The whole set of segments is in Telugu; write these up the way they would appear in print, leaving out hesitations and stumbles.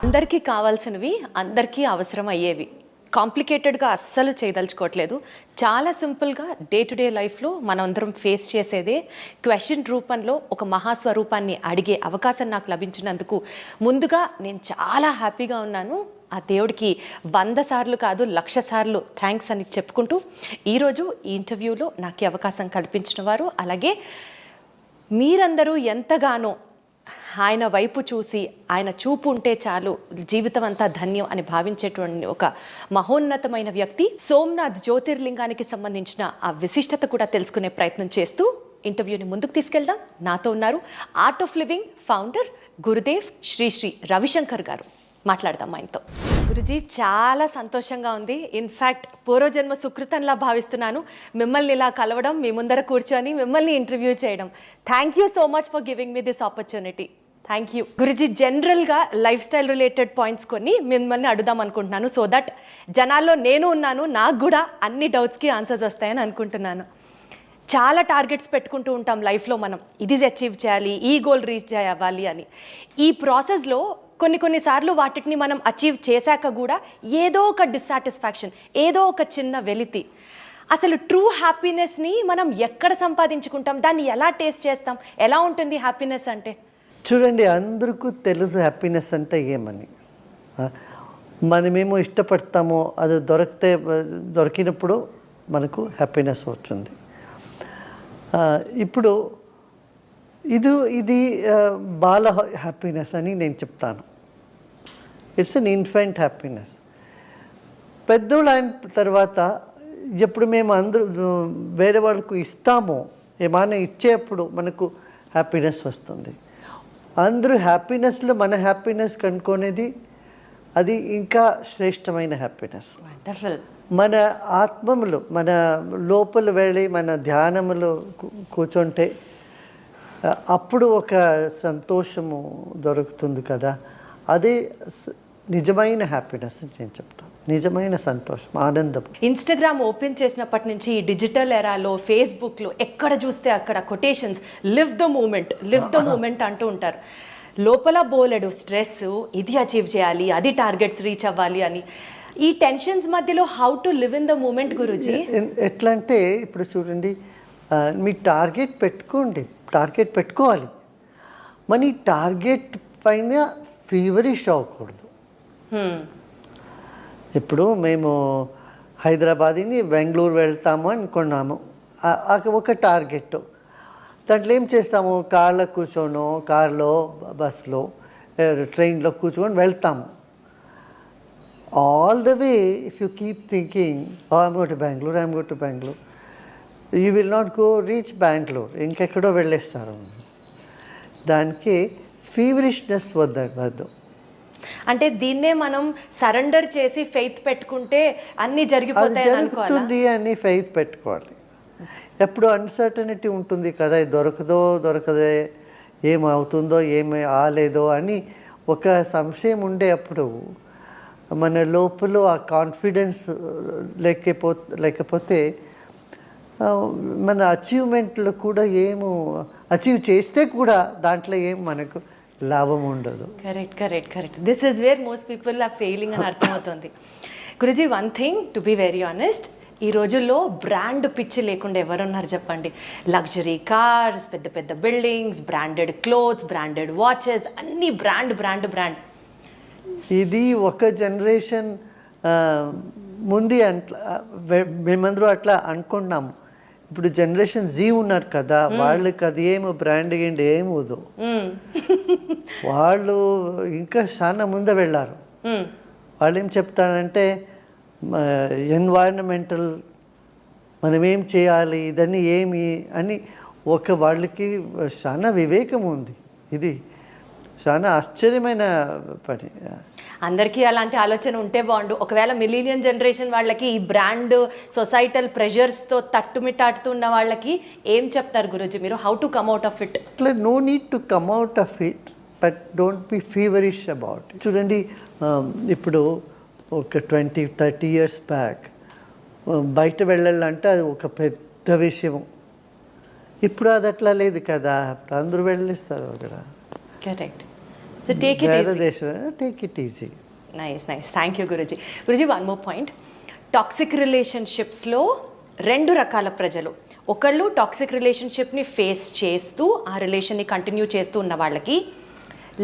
అందరికీ కావాల్సినవి అందరికీ అవసరం అయ్యేవి కాంప్లికేటెడ్గా అస్సలు చేయదలుచుకోవట్లేదు. చాలా సింపుల్గా డే టు డే లైఫ్లో మనందరం ఫేస్ చేసేదే క్వశ్చన్ రూపంలో ఒక మహాస్వరూపాన్ని అడిగే అవకాశం నాకు లభించినందుకు ముందుగా నేను చాలా హ్యాపీగా ఉన్నాను. ఆ దేవుడికి 100 సార్లు కాదు 1,00,000 సార్లు థ్యాంక్స్ అని చెప్పుకుంటూ ఈరోజు ఈ ఇంటర్వ్యూలో నాకు అవకాశం కల్పించిన వారు, అలాగే మీరందరూ ఎంతగానో ఆయన వైపు చూసి ఆయన చూపు ఉంటే చాలు జీవితం అంతా ధన్యం అని భావించేటువంటి ఒక మహోన్నతమైన వ్యక్తి సోమనాథ్ జ్యోతిర్లింగానికి సంబంధించిన ఆ విశిష్టత కూడా తెలుసుకునే ప్రయత్నం చేస్తూ ఇంటర్వ్యూని ముందుకు తీసుకెళ్దాం. నాతో ఉన్నారు Art of Living founder Gurudev Sri Sri Ravishankar గారు. మాట్లాడదాం ఆయనతో. గురుజీ, చాలా సంతోషంగా ఉంది. ఇన్ఫ్యాక్ట్ పూర్వజన్మ సుకృతంలా భావిస్తున్నాను మిమ్మల్ని ఇలా కలవడం, మీ ముందర కూర్చొని మిమ్మల్ని ఇంటర్వ్యూ చేయడం. Thank you so much for giving me this opportunity. Thank you Guruji. జనరల్గా లైఫ్ స్టైల్ రిలేటెడ్ పాయింట్స్ కొన్ని మిమ్మల్ని అడుగుదాం అనుకుంటున్నాను, సో దట్ జనాల్లో నేను ఉన్నాను, నాకు కూడా అన్ని డౌట్స్కి ఆన్సర్స్ వస్తాయని అనుకుంటున్నాను. చాలా టార్గెట్స్ పెట్టుకుంటూ ఉంటాం లైఫ్లో, మనం ఇది అచీవ్ చేయాలి, ఈ గోల్ రీచ్ అవ్వాలి అని. ఈ ప్రాసెస్లో కొన్నిసార్లు వాటిని మనం అచీవ్ చేశాక కూడా ఏదో ఒక డిస్సాటిస్ఫాక్షన్, ఏదో ఒక చిన్న వెలితి. అసలు ట్రూ హ్యాపీనెస్ని మనం ఎక్కడ సంపాదించుకుంటాం, దాన్ని ఎలా టేస్ట్ చేస్తాం, ఎలా ఉంటుంది హ్యాపీనెస్ అంటే? చూడండి, అందరికీ తెలుసు హ్యాపీనెస్ అంటే ఏమని. మనమేమో ఇష్టపడతామో అది దొరికినప్పుడు మనకు హ్యాపీనెస్ వచ్చింది. ఇప్పుడు ఇది బాల హ్యాపీనెస్ అని నేను చెప్తాను. It's an infant happiness. పెద్దోళ్ళు అయిన తర్వాత ఎప్పుడు మేము అందరూ వేరే వాళ్ళకు ఇస్తామో, ఏమైనా ఇచ్చేప్పుడు మనకు హ్యాపీనెస్ వస్తుంది. అందరూ హ్యాపీనెస్లో మన హ్యాపీనెస్ కనుక్కునేది అది ఇంకా శ్రేష్టమైన హ్యాపీనెస్. మన ఆత్మములు మన లోపల వెళ్ళి మన ధ్యానములో కూర్చుంటే అప్పుడు ఒక సంతోషము దొరుకుతుంది కదా, అదే నిజమైన హ్యాపీనెస్ నేను చెప్తాను. నిజమైన సంతోషం, ఆనందం. ఇన్స్టాగ్రామ్ ఓపెన్ చేసినప్పటి నుంచి ఈ డిజిటల్ ఎరాలో ఫేస్బుక్లో ఎక్కడ చూస్తే అక్కడ కొటేషన్స్, లివ్ ద మూమెంట్ అంటూ ఉంటారు. లోపల బోలెడు స్ట్రెస్, ఇది అచీవ్ చేయాలి, అది టార్గెట్స్ రీచ్ అవ్వాలి అని. ఈ టెన్షన్స్ మధ్యలో how to live in the moment Guruji? ఎట్లా అంటే ఇప్పుడు చూడండి, మీ టార్గెట్ పెట్టుకోవాలి. మన టార్గెట్ పైన ఫీవరిష్ అవ్వకూడదు. ఇప్పుడు మేము హైదరాబాద్ని బెంగళూరు వెళ్తాము అనుకున్నాము, ఒక టార్గెట్. దాంట్లో ఏం చేస్తాము, కార్లో కూర్చోనో, కార్లో, బస్లో, ట్రైన్లో కూర్చొని వెళ్తాము. All the way if you keep thinking I'm go to Bengaluru, you will not reach Bengaluru, ఇంకెక్కడో వెళ్ళేస్తారు. దానికి ఫీవరిష్నెస్ వద్దు. అంటే దీన్నే మనం సరెండర్ చేసి ఫెయిత్ పెట్టుకుంటే అన్నీ జరుగుతుంది అని ఫెయిత్ పెట్టుకోవాలి. ఎప్పుడు అన్సర్టనిటీ ఉంటుంది కదా, దొరకదే, ఏమవుతుందో ఏమి ఆలేదో అని ఒక సంశయం ఉండే అప్పుడు మన లోపల ఆ కాన్ఫిడెన్స్ లేకపోతే మన అచీవ్మెంట్లో కూడా అచీవ్ చేస్తే కూడా దాంట్లో మనకు లాభం ఉండదు. Correct. This is where most people are failing అని అర్థమవుతుంది. Guruji, one thing to be very honest, ఈ రోజుల్లో బ్రాండ్ పిచ్చి లేకుండా ఎవరున్నారు చెప్పండి? లగ్జరీ కార్స్, పెద్ద పెద్ద buildings, branded clothes, branded watches, అన్నీ బ్రాండ్. ఇది ఒక జనరేషన్ ముందు మేమందరూ అట్లా అనుకున్నాము. ఇప్పుడు జనరేషన్ జీ ఉన్నారు కదా, వాళ్ళకి అది బ్రాండ్ ఏమవుదు. వాళ్ళు ఇంకా చాలా ముందే వెళ్ళారు. వాళ్ళు ఏం చెప్తారంటే ఎన్వైరన్మెంటల్ మనం ఏం చేయాలి, ఇదన్నీ ఏమి అని వాళ్ళకి చాలా వివేకం ఉంది. ఇది చాలా ఆశ్చర్యమైన పని. అందరికీ అలాంటి ఆలోచన ఉంటే బాగుండు. ఒకవేళ మిలీనియన్ జనరేషన్ వాళ్ళకి ఈ బ్రాండ్ సొసైటల్ ప్రెషర్స్తో తట్టుమిట్టాడుతున్న వాళ్ళకి ఏం చెప్తారు గురూజీ మీరు? How to come out of it? No need to come out of it, but don't be feverish about it. చూడండి, ఇప్పుడు ఒక 20-30 years బ్యాక్ బయట వెళ్ళాలంటే అది ఒక పెద్ద విషయం. ఇప్పుడు అది అట్లా లేదు కదా, ఇప్పుడు అందరూ వెళ్ళిస్తారు అక్కడ correct. So take it very easy. దేశం, take it easy. Nice nice, thank you Guruji. Guruji, one more point. Toxic రిలేషన్షిప్స్లో రెండు రకాల ప్రజలు. ఒకళ్ళు టాక్సిక్ రిలేషన్షిప్ని ఫేస్ చేస్తూ ఆ రిలేషన్ని కంటిన్యూ చేస్తూ ఉన్న వాళ్ళకి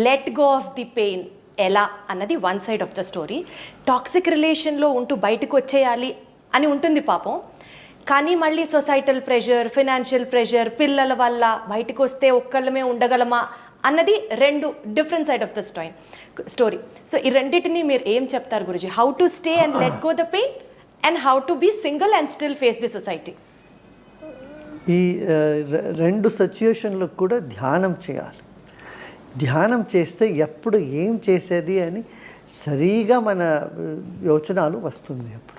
let go of the pain ఎలా అన్నది one side of the story. Toxic రిలేషన్లో ఉంటూ బయటకు వచ్చేయాలి అని ఉంటుంది పాపం, కానీ మళ్ళీ సొసైటల్ ప్రెషర్, ఫినాన్షియల్ ప్రెషర్, పిల్లల వల్ల బయటకు వస్తే ఒక్కళ్ళమే ఉండగలమా అన్నది రెండు different side of the story. So ఈ రెండింటిని మీరు ఏం చెప్తారు Guruji? How to stay and let go the pain and how to be single and still face the society. ఈ రెండు సిచ్యుయేషన్లకు కూడా ధ్యానం చేయాలి. ధ్యానం చేస్తే ఎప్పుడు ఏం చేసేది అని సరిగా మన యోచనలు వస్తుంది. అప్పుడు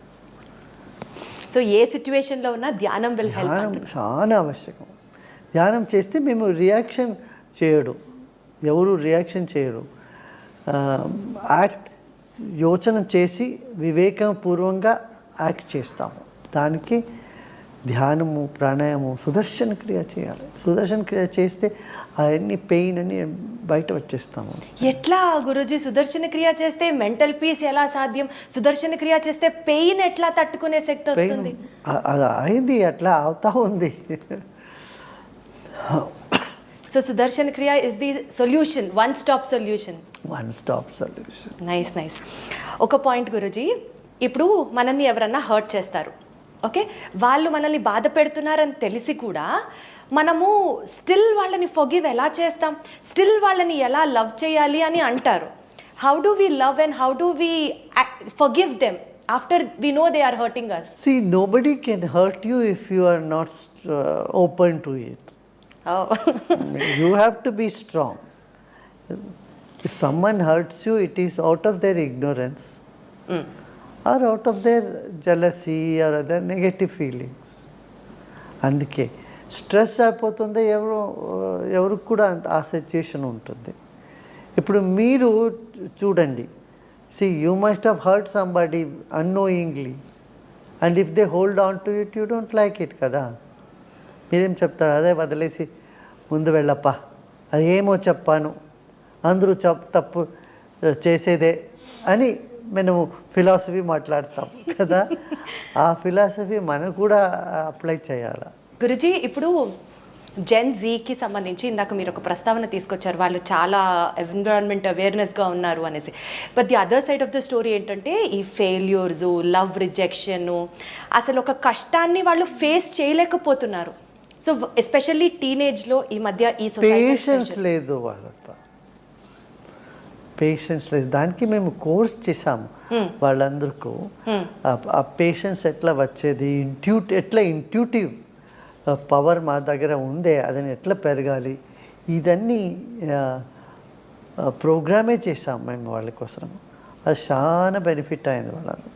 సో ఏ సిచ్యువేషన్లో ఉన్నా ధ్యానం విల్ హెల్ప్. ధ్యానం చాలా ఆవశ్యకం. ధ్యానం చేస్తే మేము రియాక్షన్ చేయడు, ఎవరు రియాక్షన్ చేయరు. యాక్ట్ యోచన చేసి వివేకపూర్వంగా యాక్ట్ చేస్తాము. దానికి ధ్యానము, ప్రాణాయామం, సుదర్శన క్రియ చేయాలి. సుదర్శన క్రియ చేస్తే అవన్నీ పెయిన్ అని బయట వచ్చేస్తాము. ఎట్లా గురుజీ సుదర్శన క్రియ చేస్తే మెంటల్ పీస్ ఎలా సాధ్యం? సుదర్శన క్రియ చేస్తే పెయిన్ ఎట్లా తట్టుకునే శక్తి వస్తుంది? అది అయింది, అట్లా అవుతా ఉంది. సో సుదర్శన క్రియ is the solution, one stop solution. One stop solution. Nice nice. ఒక పాయింట్ గురుజీ, ఇప్పుడు మనల్ని ఎవరన్నా హర్ట్ చేస్తారు, ఓకే, వాళ్ళు మనల్ని బాధ పెడుతున్నారని తెలిసి కూడా మనము స్టిల్ వాళ్ళని ఫర్గివ్ ఎలా చేస్తాం? స్టిల్ వాళ్ళని ఎలా లవ్ చేయాలి అని అంటారు. How do we love and how do we forgive them after we know they are hurting us? See, nobody can hurt you if you are not open to it. You have to be strong. If someone hurts you, it is out of their ignorance or out of their jealousy or other negative feelings. అందుకే స్ట్రెస్ అయిపోతుంది, ఎవరికి కూడా ఆ సిచ్యుయేషన్ ఉంటుంది. ఇప్పుడు మీరు చూడండి, see, you must have hurt somebody unknowingly, and if they hold on to it, you don't like it కదా. మీరేం చెప్తారు? అదే వదిలేసి ముందు వెళ్ళప్పా, అది ఏమో చెప్పాను, అందరూ తప్పు చేసేదే అని మనము ఫిలాసఫీ మాట్లాడతాం కదా. ఆ ఫిలాసఫీ మనం కూడా అప్లై చేయాలి. గురుజీ, ఇప్పుడు జెన్ జీకి సంబంధించి ఇందాక మీరు ఒక ప్రస్తావన తీసుకొచ్చారు, వాళ్ళు చాలా ఎన్విరాన్మెంట్ అవేర్నెస్గా ఉన్నారు అనేసి. But the other side of the story ఏంటంటే ఈ ఫెయిల్యూర్స్, లవ్ రిజెక్షన్, అసలు ఒక కష్టాన్ని వాళ్ళు ఫేస్ చేయలేకపోతున్నారు. సో ఎస్పెషల్లీ టీనేజ్లో ఈ మధ్య ఈ పేషెన్స్ లేదు, వాళ్ళతో పేషెన్స్ లేదు. దానికి మేము కోర్స్ చేసాము వాళ్ళందరికీ. ఆ పేషెన్స్ ఎట్లా వచ్చేది, ఎట్లా ఇంట్యూటివ్ పవర్ మా దగ్గర ఉందే, అదని ఎట్లా పెరగాలి, ఇదన్నీ ప్రోగ్రామే చేసాం మేము వాళ్ళ కోసం. అది చాలా బెనిఫిట్ అయింది వాళ్ళకు.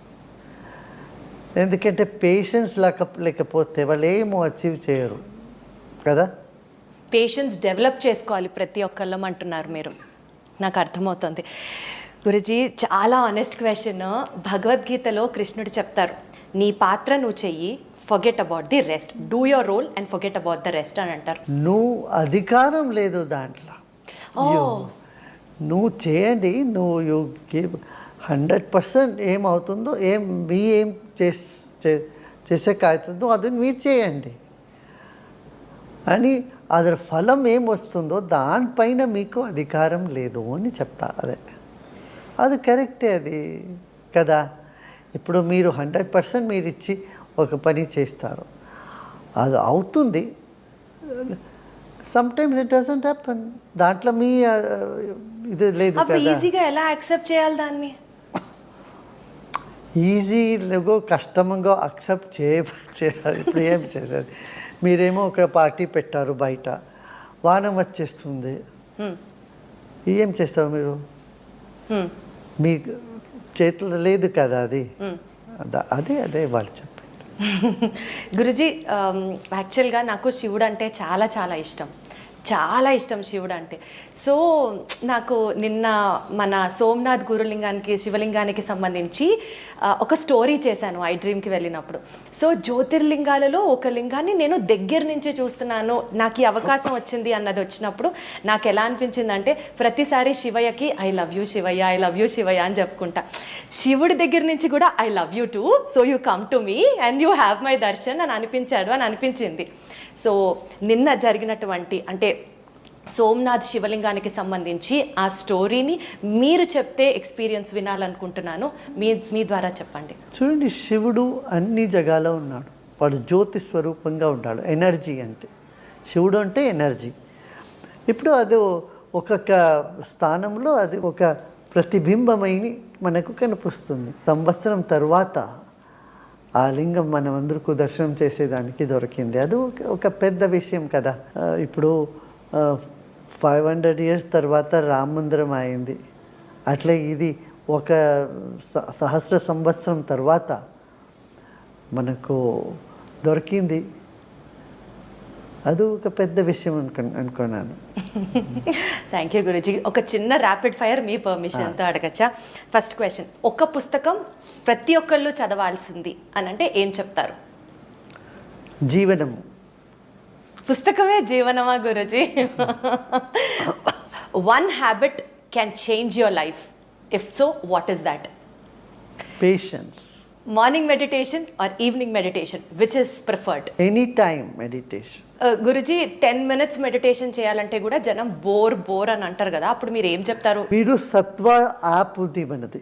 ఎందుకంటే పేషెన్స్ లేకపోతే వాళ్ళు ఏమో అచీవ్ చేయరు కదా. పేషెన్స్ డెవలప్ చేసుకోవాలి ప్రతి ఒక్కళ్ళం అంటున్నారు మీరు, నాకు అర్థమవుతుంది. గురుజీ, చాలా ఆనెస్ట్ క్వశ్చన్. భగవద్గీతలో కృష్ణుడు చెప్తారు, నీ పాత్ర నువ్వు చెయ్యి, forget about the rest, do your role and forget about the rest అని అంటారు. నువ్వు అధికారం లేదు దాంట్లో. నువ్వు చేయండి, నువ్వు యూ గివ్ 100%. ఏమవుతుందో, ఏం చేసేకావుతుందో అది మీరు చేయండి అని, అదర్ ఫలం ఏం వస్తుందో దానిపైన మీకు అధికారం లేదు అని చెప్తా. అది కరెక్టే, అది కదా. ఇప్పుడు మీరు 100% మీరు ఇచ్చి ఒక పని చేస్తారు, అది అవుతుంది. Sometimes it doesn't happen. దాంట్లో మీ ఇది లేదు కదా. ఈజీగా ఎలా యాక్సెప్ట్ చేయాలి దాన్ని? ఈజీగా కష్టంగా అక్సెప్ట్ చేయాలి. ఇప్పుడు ఏం చేసేది? మీరేమో ఒక పార్టీ పెట్టారు, బయట వానం వచ్చేస్తుంది, ఏం చేస్తారు మీరు? మీ చేతులు లేదు కదా అది. అదే వాళ్ళు చెప్పండి. గురుజీ, యాక్చువల్గా నాకు శివుడు అంటే చాలా చాలా ఇష్టం. చాలా ఇష్టం శివుడు అంటే. సో నాకు నిన్న మన సోమనాథ్ గురులింగానికి శివలింగానికి సంబంధించి ఒక స్టోరీ చేశాను ఐ డ్రీమ్కి వెళ్ళినప్పుడు. సో జ్యోతిర్లింగాలలో ఒక లింగాన్ని నేను దగ్గర నుంచి చూస్తున్నాను, నాకు ఈ అవకాశం వచ్చింది అన్నది వచ్చినప్పుడు నాకు ఎలా అనిపించిందంటే, ప్రతిసారి శివయ్యకి I love you Shivayya, I love you Shivayya అని చెప్పుకుంటా. శివుడి దగ్గర నుంచి కూడా I love you too, so you come to me and you have my darshan అని అనిపించింది. సో నిన్న జరిగినటువంటి అంటే సోమనాథ్ శివలింగానికి సంబంధించి ఆ స్టోరీని మీరు చెప్తే ఎక్స్పీరియన్స్ వినాలనుకుంటున్నాను. మీ ద్వారా చెప్పండి. చూడండి, శివుడు అన్ని జగాలో ఉన్నాడు. వాడు జ్యోతి స్వరూపంగా ఉన్నాడు. ఎనర్జీ అంటే శివుడు అంటే ఎనర్జీ. ఇప్పుడు అది ఒక్కొక్క స్థానంలో అది ఒక ప్రతిబింబమై మనకు కనిపిస్తుంది. సంవత్సరం తర్వాత ఆ లింగం మనం అందరికీ దర్శనం చేసేదానికి దొరికింది. అది ఒక పెద్ద విషయం కదా. ఇప్పుడు 500 years తర్వాత రామ మందిరం అయింది. అట్లే ఇది ఒక సహస్ర సంవత్సరం తర్వాత మనకు దొరికింది. అది ఒక పెద్ద విషయం అనుకున్నాను. Thank you Guruji. ఒక చిన్న ర్యాపిడ్ ఫైర్ మీ పర్మిషన్తో అడగచ్చా? ఫస్ట్ క్వశ్చన్, ఒక పుస్తకం ప్రతి ఒక్కళ్ళు చదవాల్సింది అని అంటే ఏం చెప్తారు? జీవనము. పుస్తకమే జీవనమా Guruji? One habit can change your life, if so what is that? Patience. Morning meditation or evening meditation, which is preferred? Any time meditation. Guruji 10 minutes meditation చేయాలంటే కూడా జనం బోర్ అని అంటారు కదా, అప్పుడు మీరు ఏం చెప్తారు? మీరు సత్వ యాప్ ఉంది మనది,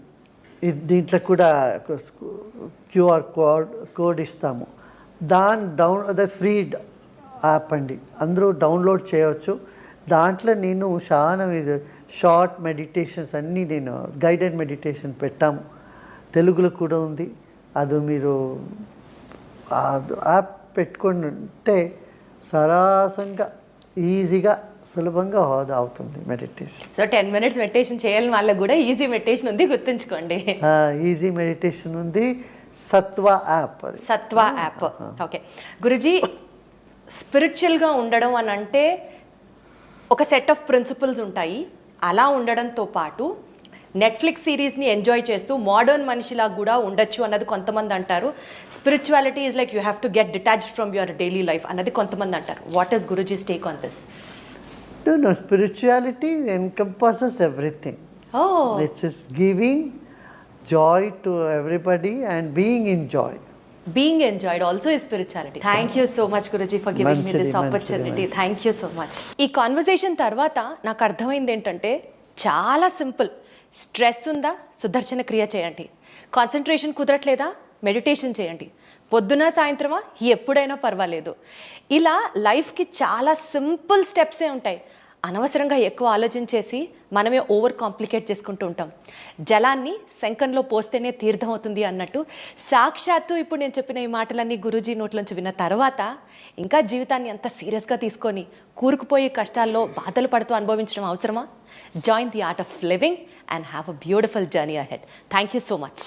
దీంట్లో కూడా QR కోడ్ ఇస్తాము. అదే ఫ్రీ యాప్ అండి, అందరూ డౌన్లోడ్ చేయవచ్చు. దాంట్లో నేను చాలా షార్ట్ మెడిటేషన్స్ అన్నీ నేను గైడెడ్ మెడిటేషన్ పెట్టాము. తెలుగులో కూడా ఉంది. అది మీరు యాప్ పెట్టుకొని ఉంటే సరాసంగా ఈజీగా సులభంగా అవుతుంది మెడిటేషన్. సో 10 minutes మెడిటేషన్ చేయాలని వాళ్ళకి కూడా ఈజీ మెడిటేషన్ ఉంది, గుర్తుంచుకోండి. ఈజీ మెడిటేషన్ ఉంది, సత్వ యాప్. సత్వ యాప్. ఓకే గురుజీ, స్పిరిచువల్గా ఉండడం అని అంటే ఒక సెట్ ఆఫ్ ప్రిన్సిపల్స్ ఉంటాయి. అలా ఉండడంతో పాటు నెట్ఫ్లిక్స్ సిరీస్ని ఎంజాయ్ చేస్తూ మోడర్న్ మనిషిలా కూడా ఉండొచ్చు అన్నది కొంతమంది అంటారు. Spirituality is like you have to get detached from your daily life అన్నది కొంతమంది అంటారు. What is Guruji's take on this? No, spirituality encompasses everything. Oh. It's just giving joy to everybody and being in joy. Being enjoyed also is spirituality. Thank you so much Guruji for giving me this opportunity. Thank you so much. ఈ కాన్వర్సేషన్ తర్వాత నాకు అర్థమైంది ఏంటంటే చాలా సింపుల్. స్ట్రెస్ ఉందా, సుదర్శన క్రియ చేయండి. కాన్సన్ట్రేషన్ కుదరట్లేదా, మెడిటేషన్ చేయండి. పొద్దున సాయంత్రమా, ఎప్పుడైనా పర్వాలేదు. ఇలా లైఫ్కి చాలా సింపుల్ స్టెప్సే ఉంటాయి. అనవసరంగా ఎక్కువ ఆలోచించేసి మనమే ఓవర్ కాంప్లికేట్ చేసుకుంటూ ఉంటాం. జలాన్ని శంఖంలో పోస్తేనే తీర్థం అవుతుంది అన్నట్టు సాక్షాత్తు ఇప్పుడు నేను చెప్పిన ఈ మాటలన్నీ గురూజీ నోట్లోంచి విన్న తర్వాత ఇంకా జీవితాన్ని అంత సీరియస్గా తీసుకొని కూరుకుపోయే కష్టాల్లో బాధలు పడుతూ అనుభవించడం అవసరమా? Join the art of living and have a beautiful journey ahead. Thank you so much.